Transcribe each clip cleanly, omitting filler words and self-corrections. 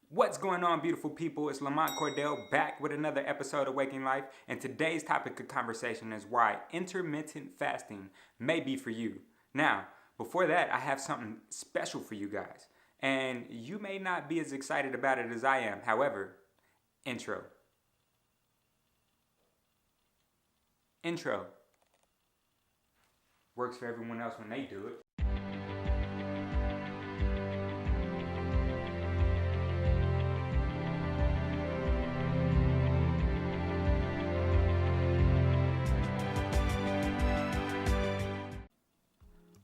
What's going on, beautiful people? It's Lamont Cordell back with another episode of Waking Life, and today's topic of conversation is why intermittent fasting may be for you. Now, before that, I have something special for you guys, and you may not be as excited about it as I am. However, intro. Intro. Works for everyone else when they do it.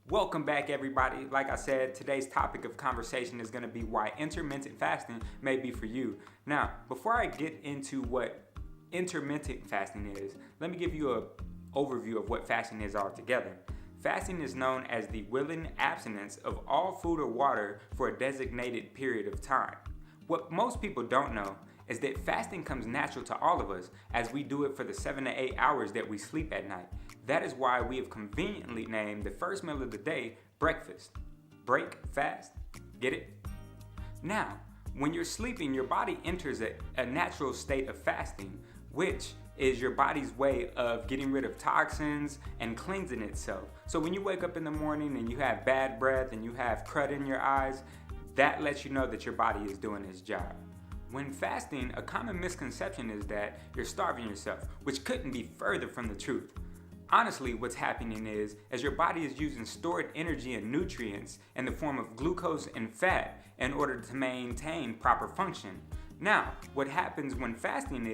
Welcome back, everybody. Like I said, today's topic of conversation is going to be why intermittent fasting may be for you. Now, before I get into what intermittent fasting is, let me give you an overview of what fasting is altogether. Fasting is known as the willing abstinence of all food or water for a designated period of time. What most people don't know is that fasting comes natural to all of us as we do it for the 7 to 8 hours that we sleep at night. That is why we have conveniently named the first meal of the day breakfast. Break, fast, get it? Now, when you're sleeping, your body enters a natural state of fasting, which is your body's way of getting rid of toxins and cleansing itself. So when you wake up in the morning and you have bad breath and you have crud in your eyes, that lets you know that your body is doing its job. When fasting, a common misconception is that you're starving yourself, which couldn't be further from the truth. Honestly, what's happening is, as your body is using stored energy and nutrients in the form of glucose and fat in order to maintain proper function. Now, what happens when fasting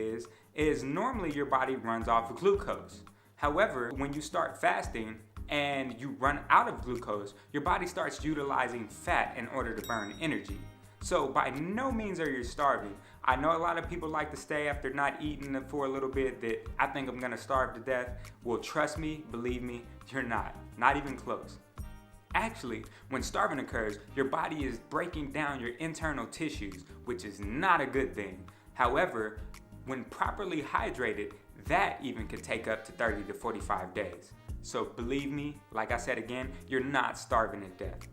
is normally your body runs off of glucose. However, when you start fasting and you run out of glucose, your body starts utilizing fat in order to burn energy. So by no means are you starving. I know a lot of people like to stay after not eating for a little bit that I think I'm gonna starve to death. Well, trust me, believe me, you're not even close. Actually, when starving occurs, your body is breaking down your internal tissues, which is not a good thing. However, when properly hydrated, that even could take up to 30 to 45 days. So believe me, like I said again, you're not starving to death.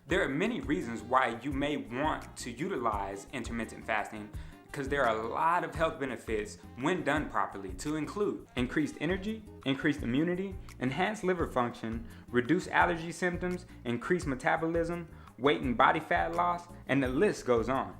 There are many reasons why you may want to utilize intermittent fasting because there are a lot of health benefits when done properly, to include increased energy, increased immunity, enhanced liver function, reduced allergy symptoms, increased metabolism, weight and body fat loss, and the list goes on.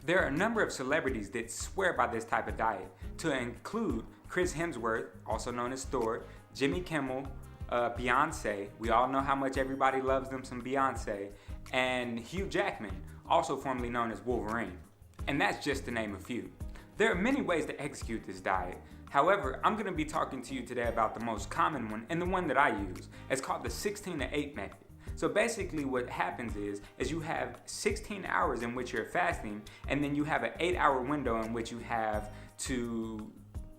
There are a number of celebrities that swear by this type of diet, to include Chris Hemsworth, also known as Thor, Jimmy Kimmel, Beyonce, we all know how much everybody loves them some Beyonce, and Hugh Jackman, also formerly known as Wolverine. And that's just to name a few. There are many ways to execute this diet. However, I'm going to be talking to you today about the most common one and the one that I use. It's called the 16 to 8 method. So basically what happens is you have 16 hours in which you're fasting, and then you have an 8-hour window in which you have to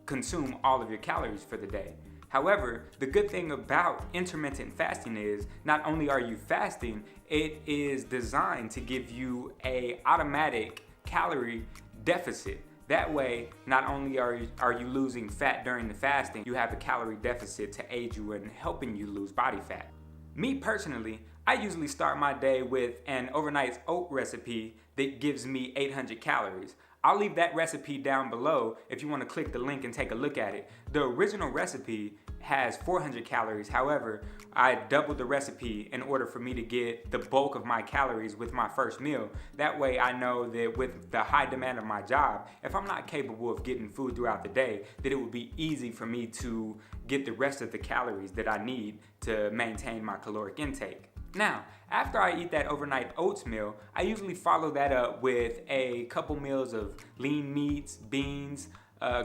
consume all of your calories for the day. However, the good thing about intermittent fasting is not only are you fasting, it is designed to give you an automatic calorie deficit. That way, not only are you losing fat during the fasting, you have a calorie deficit to aid you in helping you lose body fat. Me personally, I usually start my day with an overnight oat recipe that gives me 800 calories. I'll leave that recipe down below if you want to click the link and take a look at it. The original recipe has 400 calories. However, I doubled the recipe in order for me to get the bulk of my calories with my first meal. That way I know that with the high demand of my job, if I'm not capable of getting food throughout the day, that it would be easy for me to get the rest of the calories that I need to maintain my caloric intake. Now, after I eat that overnight oats meal, I usually follow that up with a couple meals of lean meats, beans,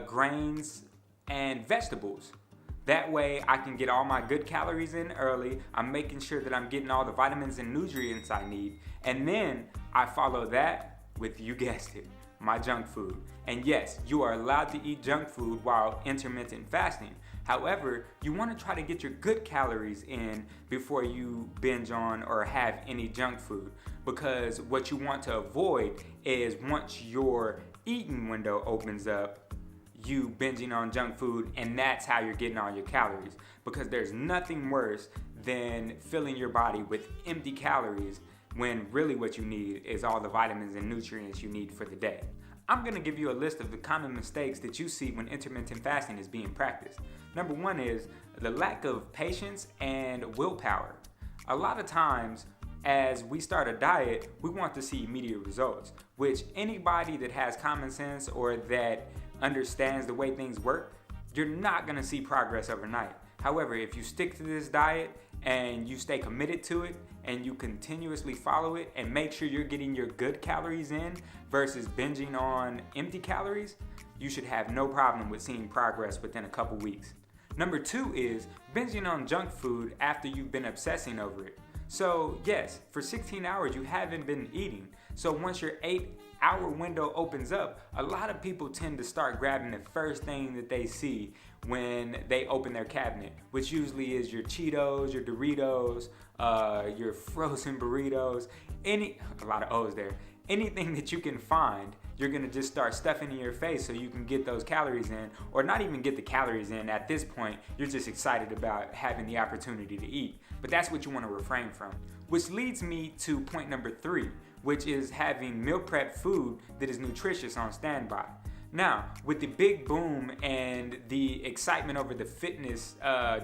grains, and vegetables. That way I can get all my good calories in early. I'm making sure that I'm getting all the vitamins and nutrients I need. And then I follow that with, you guessed it, my junk food. And yes, you are allowed to eat junk food while intermittent fasting. However, you want to try to get your good calories in before you binge on or have any junk food, because what you want to avoid is once your eating window opens up, you binging on junk food, and that's how you're getting all your calories, because there's nothing worse than filling your body with empty calories when really what you need is all the vitamins and nutrients you need for the day. I'm gonna give you a list of the common mistakes that you see when intermittent fasting is being practiced. Number one is the lack of patience and willpower. A lot of times, as we start a diet, we want to see immediate results, which anybody that has common sense or that understands the way things work, you're not gonna see progress overnight. However, if you stick to this diet and you stay committed to it and you continuously follow it and make sure you're getting your good calories in versus binging on empty calories, you should have no problem with seeing progress within a couple weeks. Number two is binging on junk food after you've been obsessing over it. So yes, for 16 hours you haven't been eating. So once your 8-hour window opens up, a lot of people tend to start grabbing the first thing that they see when they open their cabinet, which usually is your Cheetos, your Doritos, your frozen burritos, a lot of O's there. Anything that you can find, you're gonna just start stuffing in your face so you can get those calories in, or not even get the calories in. At this point, you're just excited about having the opportunity to eat. But that's what you wanna refrain from. Which leads me to point number 3, which is having meal prep food that is nutritious on standby. Now, with the big boom and the excitement over the fitness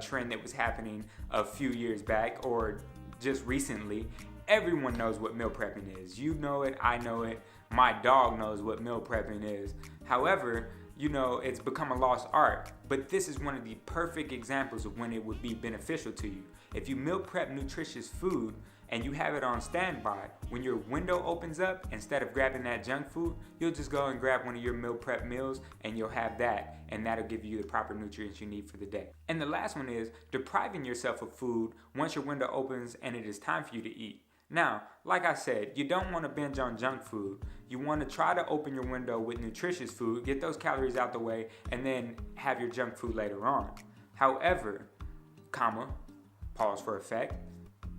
trend that was happening a few years back or just recently, everyone knows what meal prepping is. You know it, I know it, my dog knows what meal prepping is. However, it's become a lost art, but this is one of the perfect examples of when it would be beneficial to you. If you meal prep nutritious food and you have it on standby, when your window opens up, instead of grabbing that junk food, you'll just go and grab one of your meal prep meals and you'll have that, and that'll give you the proper nutrients you need for the day. And the last one is depriving yourself of food once your window opens and it is time for you to eat. Now, like I said, you don't want to binge on junk food. You want to try to open your window with nutritious food, get those calories out the way, and then have your junk food later on. However, pause for effect,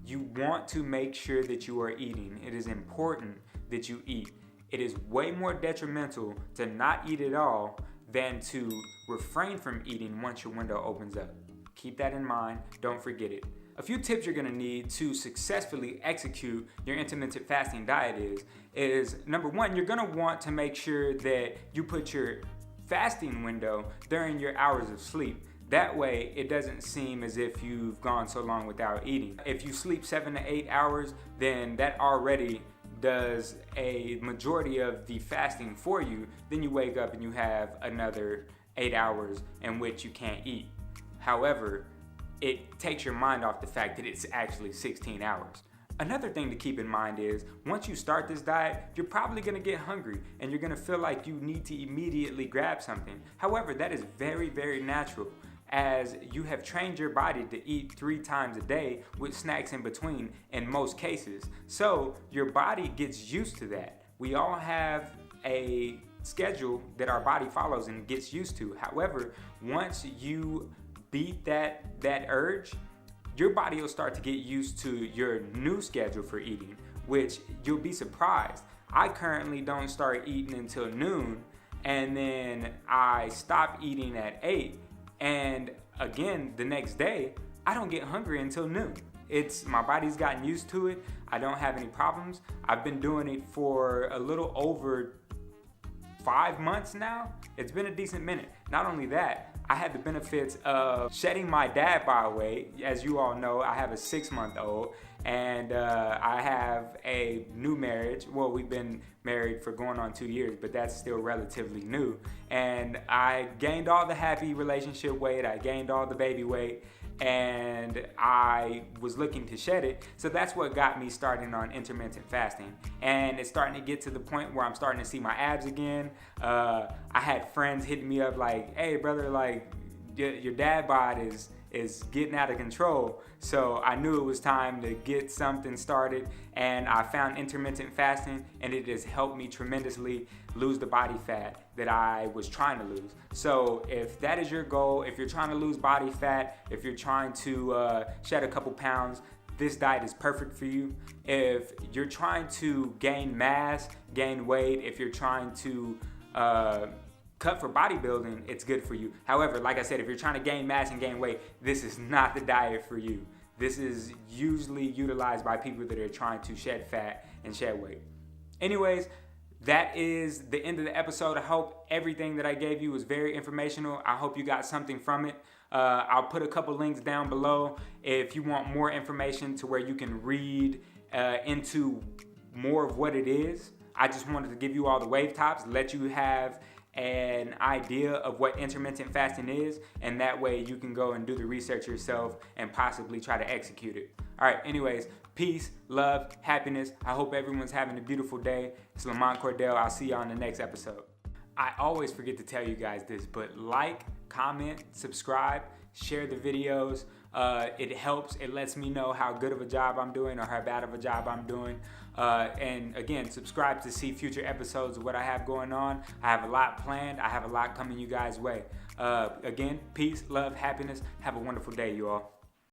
you want to make sure that you are eating. It is important that you eat. It is way more detrimental to not eat at all than to refrain from eating once your window opens up. Keep that in mind. Don't forget it. A few tips you're gonna need to successfully execute your intermittent fasting diet is number one, you're gonna want to make sure that you put your fasting window during your hours of sleep. That way, it doesn't seem as if you've gone so long without eating. If you sleep 7 to 8 hours, then that already does a majority of the fasting for you. Then you wake up and you have another 8 hours in which you can't eat. However, it takes your mind off the fact that it's actually 16 hours. Another thing to keep in mind is once you start this diet, you're probably gonna get hungry and you're gonna feel like you need to immediately grab something. However, that is very, very natural, as you have trained your body to eat 3 times a day with snacks in between in most cases. So your body gets used to that. We all have a schedule that our body follows and gets used to. However, once you beat that urge, your body will start to get used to your new schedule for eating, which you'll be surprised. I currently don't start eating until noon, and then I stop eating at 8, and again the next day I don't get hungry until noon. My body's gotten used to it. I don't have any problems. I've been doing it for a little over 5 months now. It's been a decent minute. Not only that, I had the benefits of shedding my dad bod weight. As you all know, I have a 6-month-old, and I have a new marriage. Well, we've been married for going on 2 years, but that's still relatively new. And I gained all the happy relationship weight. I gained all the baby weight, and I was looking to shed it. So that's what got me starting on intermittent fasting. And it's starting to get to the point where I'm starting to see my abs again. I had friends hitting me up like, hey brother, like your dad bod is getting out of control. So I knew it was time to get something started, and I found intermittent fasting, and it has helped me tremendously lose the body fat that I was trying to lose. So if that is your goal, if you're trying to lose body fat, if you're trying to shed a couple pounds, this diet is perfect for you. If you're trying to gain mass, gain weight, if you're trying to cut for bodybuilding, it's good for you. However, like I said, if you're trying to gain mass and gain weight, this is not the diet for you. This is usually utilized by people that are trying to shed fat and shed weight. Anyways, that is the end of the episode. I hope everything that I gave you was very informational. I hope you got something from it. I'll put a couple links down below if you want more information to where you can read into more of what it is. I just wanted to give you all the wave tops, let you have an idea of what intermittent fasting is, and that way you can go and do the research yourself and possibly try to execute it. All right, anyways, peace, love, happiness. I hope everyone's having a beautiful day. It's Lamont Cordell. I'll see you on the next episode. I always forget to tell you guys this, but like, comment, subscribe, share the videos. It helps. It lets me know how good of a job I'm doing or how bad of a job I'm doing. And again, subscribe to see future episodes of what I have going on. I have a lot planned. I have a lot coming you guys' way. Again, peace, love, happiness. Have a wonderful day, you all.